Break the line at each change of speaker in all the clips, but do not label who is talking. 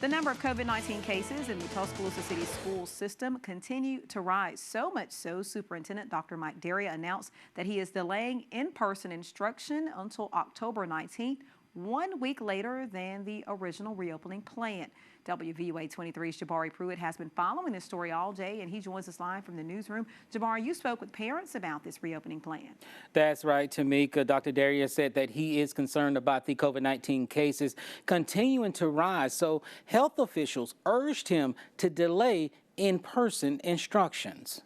The number of COVID-19 cases in the Tuscaloosa City Schools system continue to rise. So much so, Superintendent Dr. Mike Daria announced that he is delaying in-person instruction until October 19th, 1 week later than the original reopening plan. WVUA 23's Jabari Pruitt has been following this story all day, and he joins us live from the newsroom. Jabari, you spoke with parents about this reopening plan.
That's right, Tamika. Dr. Daria said that he is concerned about the COVID-19 cases continuing to rise, so health officials urged him to delay in-person instructions.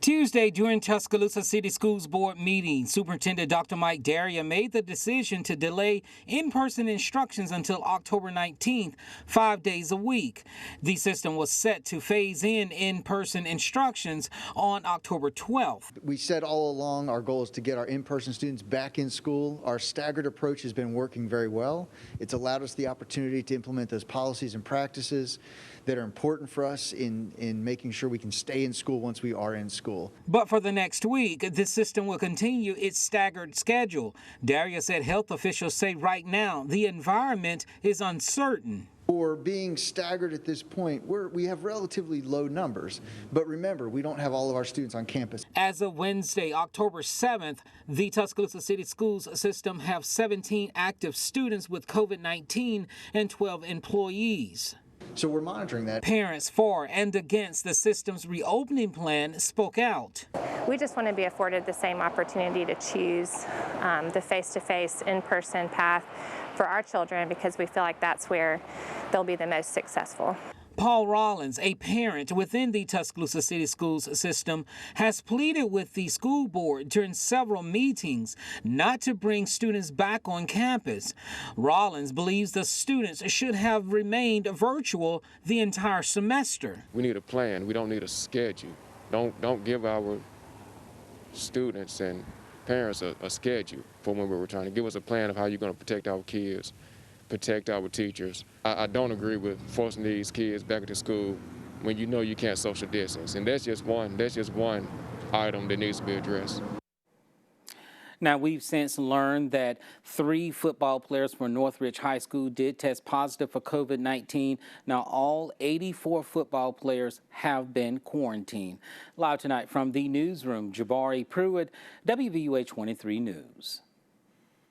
Tuesday, during Tuscaloosa City Schools Board meeting, Superintendent Dr. Mike Daria made the decision to delay in-person instructions until October 19th, 5 days a week. The system was set to phase in-person instructions on October 12th.
We said all along our goal is to get our in-person students back in school. Our staggered approach has been working very well. It's allowed us the opportunity to implement those policies and practices that are important for us in making sure we can stay in school once we are in school.
But for the next week, the system will continue its staggered schedule. Daria said health officials say right now the environment is uncertain.
For being staggered at this point, we have relatively low numbers. But remember, we don't have all of our students on campus.
As of Wednesday, October 7th, the Tuscaloosa City Schools system have 17 active students with COVID-19 and 12 employees.
So we're monitoring that.
Parents for and against the system's reopening plan spoke out.
We just want to be afforded the same opportunity to choose the face-to-face, in-person path for our children because we feel like that's where they'll be the most successful.
Paul Rollins, a parent within the Tuscaloosa City Schools system, has pleaded with the school board during several meetings not to bring students back on campus. Rollins believes the students should have remained virtual the entire semester.
We need a plan. We don't need a schedule. Don't give our students and parents a schedule for when we're returning. Give us a plan of how you're going to protect our kids, protect our teachers. I don't agree with forcing these kids back into school when you know you can't social distance. And that's just one item that needs to be addressed.
Now, we've since learned that 3 football players from Northridge High School did test positive for COVID-19. Now, all 84 football players have been quarantined. Live tonight from the newsroom, Jabari Pruitt, WVUA 23 News.